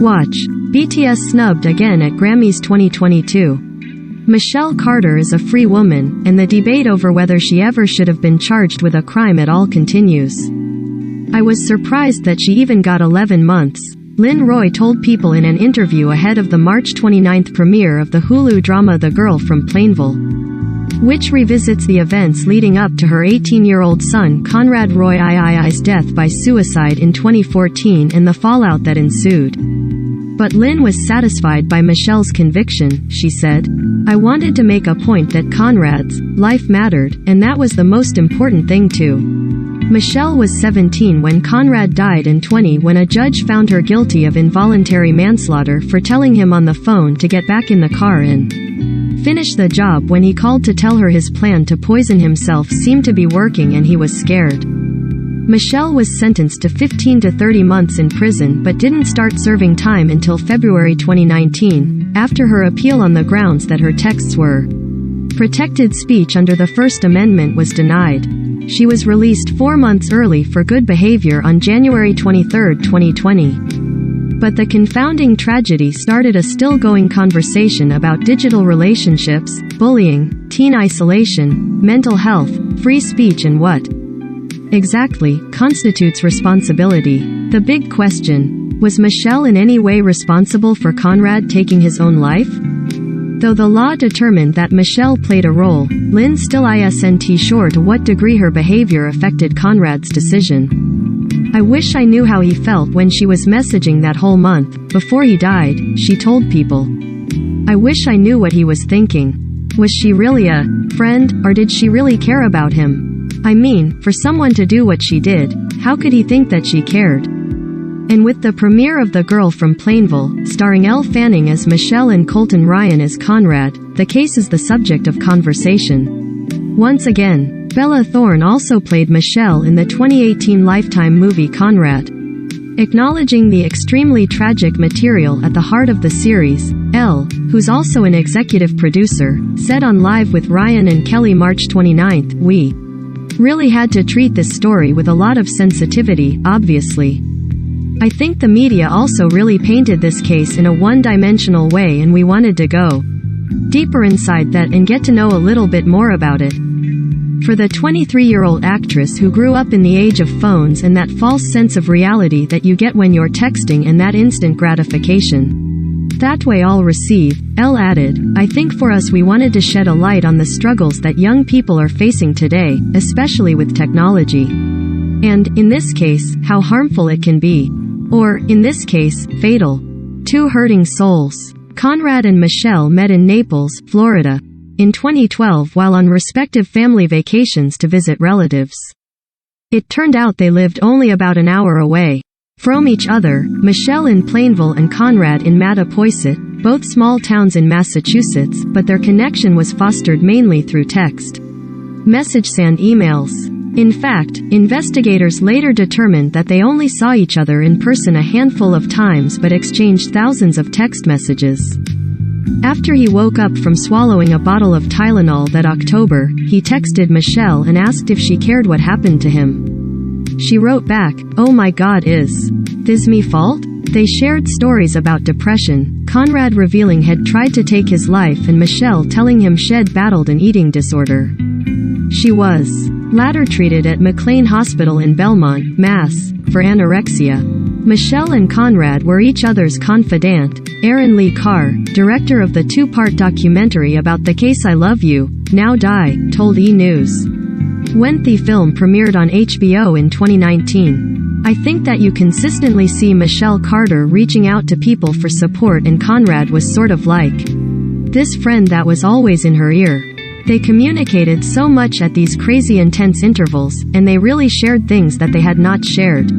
Watch. BTS snubbed again at Grammys 2022. Michelle Carter is a free woman, and the debate over whether she ever should have been charged with a crime at all continues. I was surprised that she even got 11 months, Lynn Roy told People in an interview ahead of the March 29 premiere of the Hulu drama The Girl from Plainville, which revisits the events leading up to her 18-year-old son Conrad Roy II's death by suicide in 2014 and the fallout that ensued. But Lynn was satisfied by Michelle's conviction, she said. I wanted to make a point that Conrad's life mattered, and that was the most important thing too. Michelle was 17 when Conrad died and 20 when a judge found her guilty of involuntary manslaughter for telling him on the phone to get back in the car and finish the job when he called to tell her his plan to poison himself seemed to be working and he was scared. Michelle was sentenced to 15 to 30 months in prison but didn't start serving time until February 2019, after her appeal on the grounds that her texts were protected speech under the First Amendment was denied. She was released 4 months early for good behavior on January 23, 2020. But the confounding tragedy started a still-going conversation about digital relationships, bullying, teen isolation, mental health, free speech and what exactly constitutes responsibility. The big question: was Michelle in any way responsible for Conrad taking his own life? Though the law determined that Michelle played a role, Lynn still isn't sure to what degree her behavior affected Conrad's decision. I wish I knew how he felt when she was messaging that whole month before he died, she told People. I wish I knew what he was thinking. Was she really a friend, or did she really care about him? I mean, for someone to do what she did, how could he think that she cared? And with the premiere of The Girl from Plainville, starring Elle Fanning as Michelle and Colton Ryan as Conrad, the case is the subject of conversation. Once again, Bella Thorne also played Michelle in the 2018 Lifetime movie Conrad. Acknowledging the extremely tragic material at the heart of the series, Elle, who's also an executive producer, said on Live with Ryan and Kelly March 29, "We really had to treat this story with a lot of sensitivity, obviously. I think the media also really painted this case in a one-dimensional way and we wanted to go deeper inside that and get to know a little bit more about it." For the 23-year-old actress who grew up in the age of phones and that false sense of reality that you get when you're texting and that instant gratification that way all receive, Elle added, I think for us we wanted to shed a light on the struggles that young people are facing today, especially with technology. And, in this case, how harmful it can be. Or, in this case, fatal. Two hurting souls. Conrad and Michelle met in Naples, Florida, in 2012 while on respective family vacations to visit relatives. It turned out they lived only about an hour away from each other, Michelle in Plainville and Conrad in Mattapoisett, both small towns in Massachusetts, but their connection was fostered mainly through text messages and emails. In fact, investigators later determined that they only saw each other in person a handful of times but exchanged thousands of text messages. After he woke up from swallowing a bottle of Tylenol that October, he texted Michelle and asked if she cared what happened to him. She wrote back, "Oh my God, is this me fault?" They shared stories about depression, Conrad revealing he'd tried to take his life and Michelle telling him she'd battled an eating disorder. She was later treated at McLean Hospital in Belmont, Mass, for anorexia. Michelle and Conrad were each other's confidant. Aaron Lee Carr, director of the two-part documentary about the case I Love You, Now Die, told E! News. When the film premiered on HBO in 2019, I think that you consistently see Michelle Carter reaching out to people for support and Conrad was sort of like this friend that was always in her ear. They communicated so much at these crazy intense intervals, and they really shared things that they had not shared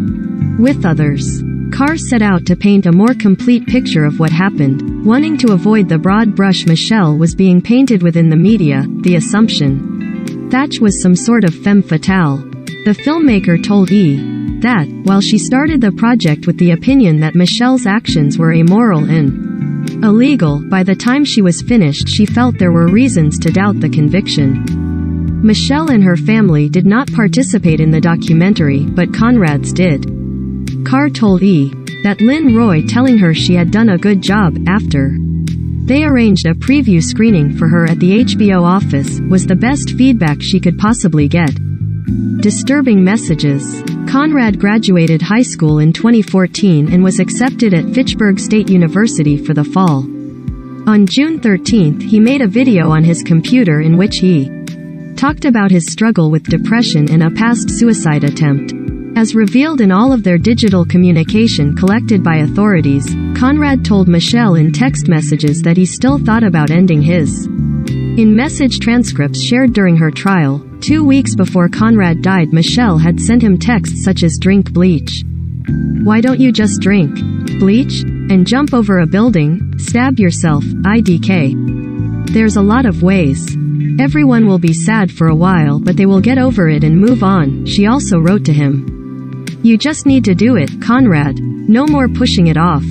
with others. Carr set out to paint a more complete picture of what happened, wanting to avoid the broad brush Michelle was being painted with in the media, the assumption that was some sort of femme fatale. The filmmaker told E! that, while she started the project with the opinion that Michelle's actions were amoral and illegal, by the time she was finished she felt there were reasons to doubt the conviction. Michelle and her family did not participate in the documentary, but Conrad's did. Carr told E! that Lynn Roy telling her she had done a good job after they arranged a preview screening for her at the HBO office was the best feedback she could possibly get. Disturbing messages. Conrad graduated high school in 2014 and was accepted at Fitchburg State University for the fall. On June 13, he made a video on his computer in which he talked about his struggle with depression and a past suicide attempt. As revealed in all of their digital communication collected by authorities, Conrad told Michelle in text messages that he still thought about ending his. In message transcripts shared during her trial, 2 weeks before Conrad died, Michelle had sent him texts such as "Drink bleach. Why don't you just drink bleach? And jump over a building, stab yourself, IDK. There's a lot of ways. Everyone will be sad for a while, but they will get over it and move on," she also wrote to him. "You just need to do it, Conrad. No more pushing it off.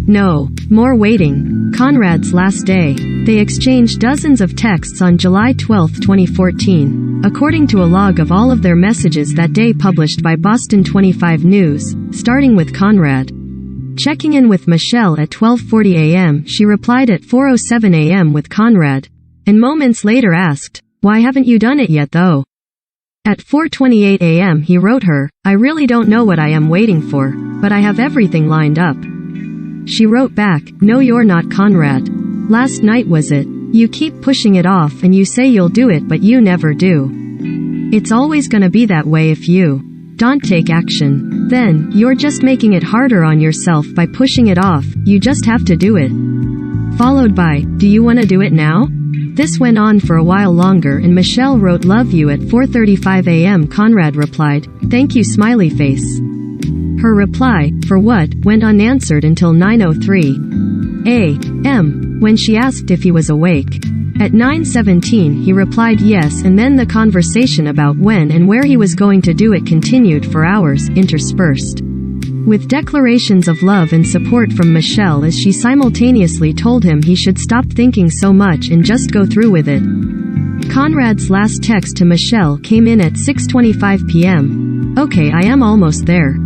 No more waiting." Conrad's last day. They exchanged dozens of texts on July 12, 2014, according to a log of all of their messages that day published by Boston 25 News, starting with Conrad checking in with Michelle at 12:40 a.m. She replied at 4:07 a.m. with Conrad, and moments later asked, "Why haven't you done it yet though?" At 4:28 a.m. he wrote her, "I really don't know what I am waiting for, but I have everything lined up." She wrote back, "No, you're not, Conrad. Last night was it. You keep pushing it off and you say you'll do it but you never do. It's always gonna be that way if you don't take action. Then, you're just making it harder on yourself by pushing it off, you just have to do it." Followed by, "Do you wanna do it now?" This went on for a while longer and Michelle wrote "Love you" at 4:35 a.m. Conrad replied, "Thank you, smiley face." Her reply, "For what?" went unanswered until 9:03 a.m. when she asked if he was awake. At 9:17 he replied yes, and then the conversation about when and where he was going to do it continued for hours, interspersed with declarations of love and support from Michelle as she simultaneously told him he should stop thinking so much and just go through with it. Conrad's last text to Michelle came in at 6:25 p.m. "Okay, I am almost there."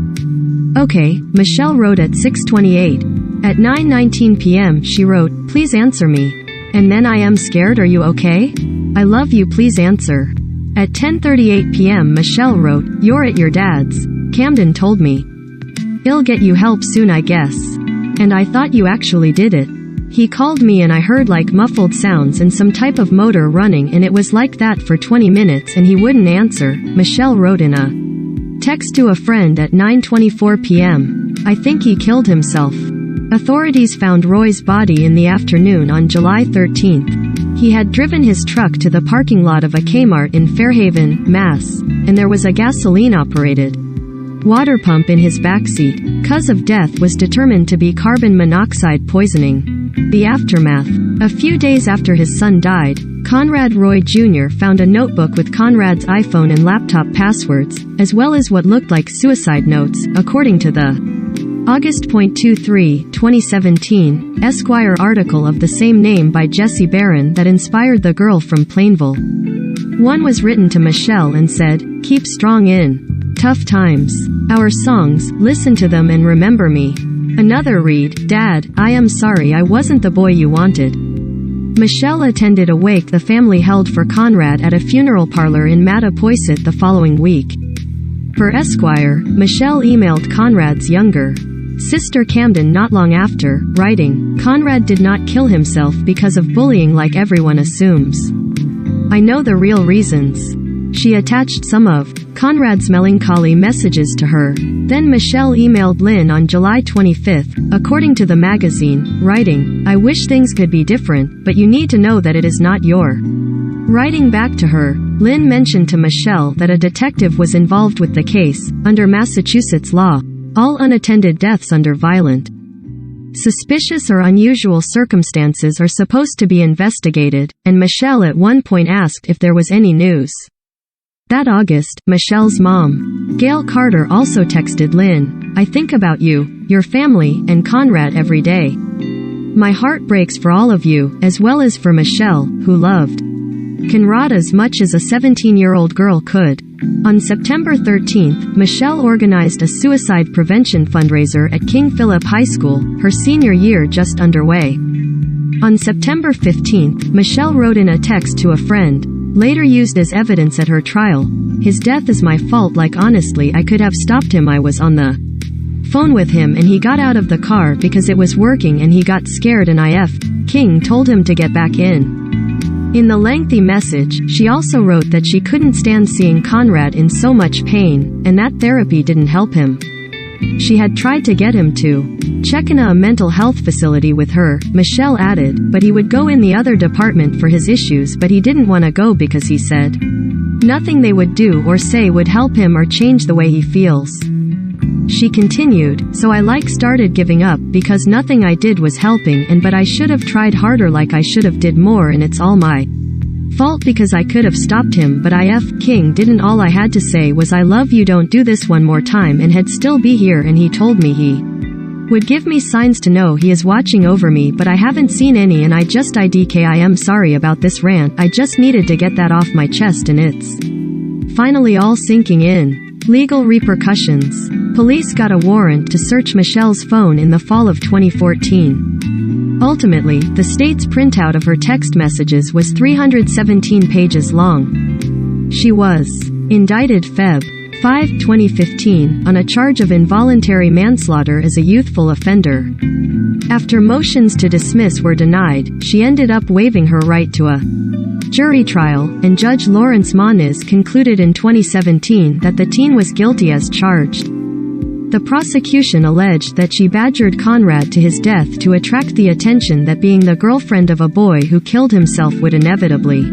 "Okay," Michelle wrote at 6:28. At 9:19 p.m. she wrote, "Please answer me." And then, "I am scared, are you okay? I love you, please answer." At 10:38 p.m. Michelle wrote, "You're at your dad's. Camden told me. He'll get you help soon, I guess. And I thought you actually did it. He called me and I heard like muffled sounds and some type of motor running and it was like that for 20 minutes and he wouldn't answer," Michelle wrote in a text to a friend at 9:24 p.m. "I think he killed himself." Authorities found Roy's body in the afternoon on July 13. He had driven his truck to the parking lot of a Kmart in Fairhaven, Mass., and there was a gasoline-operated water pump in his backseat. Cause of death was determined to be carbon monoxide poisoning. The aftermath. A few days after his son died, Conrad Roy Jr. found a notebook with Conrad's iPhone and laptop passwords, as well as what looked like suicide notes, according to the August 23, 2017, Esquire article of the same name by Jesse Barron that inspired the girl from Plainville. One was written to Michelle and said, "Keep strong in tough times. Our songs, listen to them and remember me." Another read, "Dad, I am sorry I wasn't the boy you wanted." Michelle attended a wake the family held for Conrad at a funeral parlor in Mattapoisett the following week. Per Esquire, Michelle emailed Conrad's younger sister Camden not long after, writing, "Conrad did not kill himself because of bullying like everyone assumes. I know the real reasons." She attached some of Conrad's melancholy messages to her. Then Michelle emailed Lynn on July 25, according to the magazine, writing, "I wish things could be different, but you need to know that it is not your." Writing back to her, Lynn mentioned to Michelle that a detective was involved with the case. Under Massachusetts law, all unattended deaths under violent, suspicious or unusual circumstances are supposed to be investigated, and Michelle at one point asked if there was any news. That August, Michelle's mom, Gail Carter, also texted Lynn, "I think about you, your family, and Conrad every day. My heart breaks for all of you, as well as for Michelle, who loved Conrad as much as a 17-year-old girl could." On September 13th, Michelle organized a suicide prevention fundraiser at King Philip High School, her senior year just underway. On September 15th, Michelle wrote in a text to a friend, later used as evidence at her trial, "His death is my fault, like honestly I could have stopped him. I was on the phone with him and he got out of the car because it was working and he got scared and King told him to get back in." In the lengthy message, she also wrote that she couldn't stand seeing Conrad in so much pain, and that therapy didn't help him. She had tried to get him to check in a mental health facility with her, Michelle added, but he would go in the other department for his issues, but he didn't want to go because he said nothing they would do or say would help him or change the way he feels. She continued, "So I started giving up because nothing I did was helping but I should have tried harder, like I should have did more, and it's all my fault because I could have stopped him but King didn't. All I had to say was I love you, don't do this one more time, and he'd still be here, and he told me he would give me signs to know he is watching over me, but I haven't seen any, and I am sorry about this rant, I just needed to get that off my chest, and it's finally all sinking in." Legal repercussions. Police got a warrant to search Michelle's phone in the fall of 2014. Ultimately, the state's printout of her text messages was 317 pages long. She was indicted Feb. 5, 2015, on a charge of involuntary manslaughter as a youthful offender. After motions to dismiss were denied, she ended up waiving her right to a jury trial, and Judge Lawrence Moniz concluded in 2017 that the teen was guilty as charged. The prosecution alleged that she badgered Conrad to his death to attract the attention that being the girlfriend of a boy who killed himself would inevitably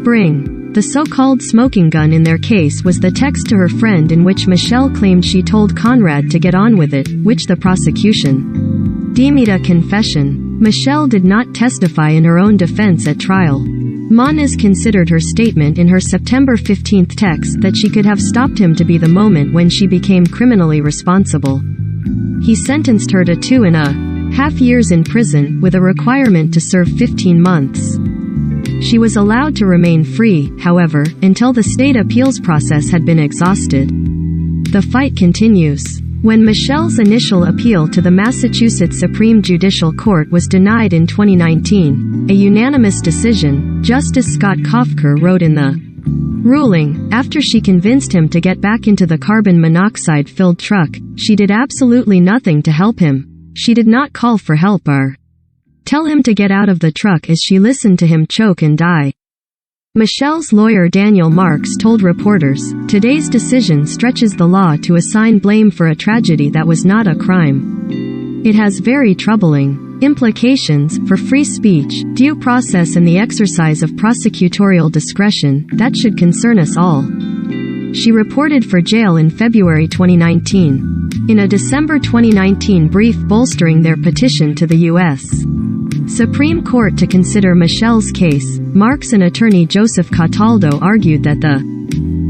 bring. The so-called smoking gun in their case was the text to her friend in which Michelle claimed she told Conrad to get on with it, which the prosecution deemed a confession. Michelle did not testify in her own defense at trial. Moniz considered her statement in her September 15th text that she could have stopped him to be the moment when she became criminally responsible. He sentenced her to 2.5 years in prison, with a requirement to serve 15 months. She was allowed to remain free, however, until the state appeals process had been exhausted. The fight continues. When Michelle's initial appeal to the Massachusetts Supreme Judicial Court was denied in 2019, a unanimous decision, Justice Scott Kofker wrote in the ruling, after she convinced him to get back into the carbon monoxide-filled truck, she did absolutely nothing to help him. She did not call for help or tell him to get out of the truck as she listened to him choke and die. Michelle's lawyer Daniel Marks told reporters, "Today's decision stretches the law to assign blame for a tragedy that was not a crime. It has very troubling implications for free speech, due process, and the exercise of prosecutorial discretion that should concern us all." She reported for jail in February 2019. In a December 2019 brief bolstering their petition to the U.S. Supreme Court to consider Michelle's case, Marks and attorney Joseph Cataldo argued that the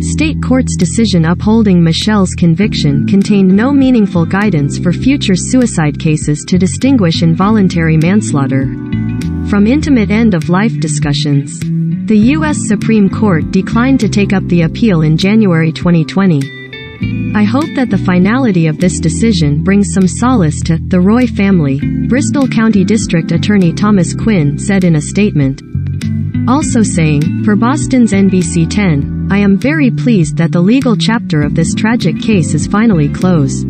state court's decision upholding Michelle's conviction contained no meaningful guidance for future suicide cases to distinguish involuntary manslaughter from intimate end-of-life discussions. The U.S. Supreme Court declined to take up the appeal in January 2020. "I hope that the finality of this decision brings some solace to the Roy family," Bristol County District Attorney Thomas Quinn said in a statement. Also saying, "For Boston's NBC 10, I am very pleased that the legal chapter of this tragic case is finally closed."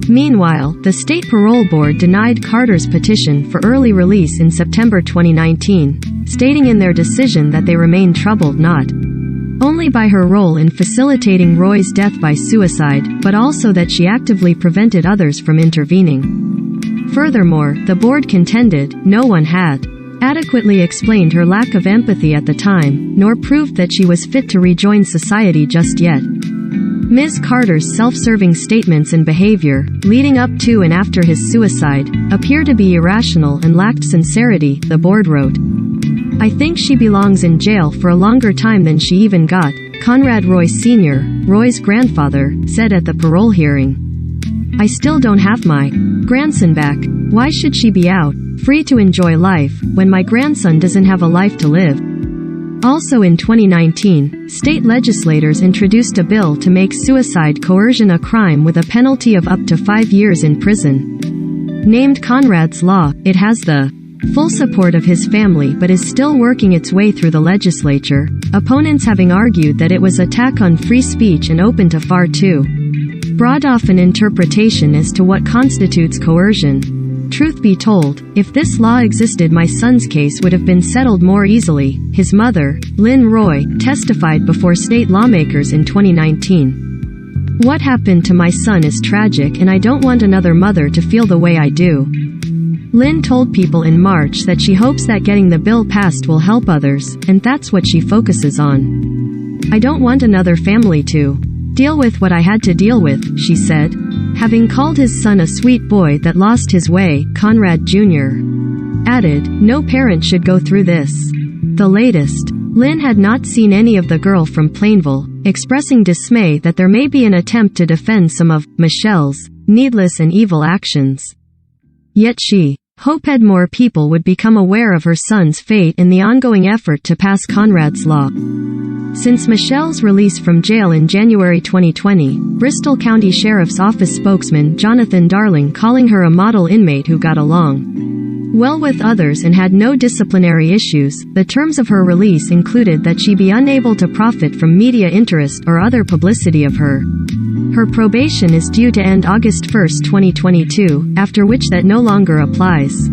Meanwhile, the state parole board denied Carter's petition for early release in September 2019, stating in their decision that they remain troubled not only by her role in facilitating Roy's death by suicide, but also that she actively prevented others from intervening. Furthermore, the board contended, no one had adequately explained her lack of empathy at the time, nor proved that she was fit to rejoin society just yet. Ms. Carter's self-serving statements and behavior, leading up to and after his suicide, appear to be irrational and lacked sincerity, the board wrote. "I think she belongs in jail for a longer time than she even got," Conrad Roy Sr., Roy's grandfather, said at the parole hearing. "I still don't have my grandson back. Why should she be out, free to enjoy life, when my grandson doesn't have a life to live?" Also in 2019, state legislators introduced a bill to make suicide coercion a crime with a penalty of up to 5 years in prison. Named Conrad's Law, it has the full support of his family but is still working its way through the legislature, opponents having argued that it was an attack on free speech and open to far too broad of an interpretation as to what constitutes coercion. Truth be told, if this law existed, my son's case would have been settled more easily, his mother, Lynn Roy, testified before state lawmakers in 2019. What happened to my son is tragic and I don't want another mother to feel the way I do. Lynn told People in March that she hopes that getting the bill passed will help others, and that's what she focuses on. I don't want another family to deal with what I had to deal with, she said. Having called his son a sweet boy that lost his way, Conrad Jr. added, "No parent should go through this." The latest. Lynn had not seen any of the girl from Plainville, expressing dismay that there may be an attempt to defend some of Michelle's needless and evil actions. Yet she hoped more people would become aware of her son's fate in the ongoing effort to pass Conrad's Law. Since Michelle's release from jail in January 2020, Bristol County Sheriff's Office spokesman Jonathan Darling calling her a model inmate who got along well with others and had no disciplinary issues. The terms of her release included that she be unable to profit from media interest or other publicity of her. Her probation is due to end August 1, 2022, after which that no longer applies.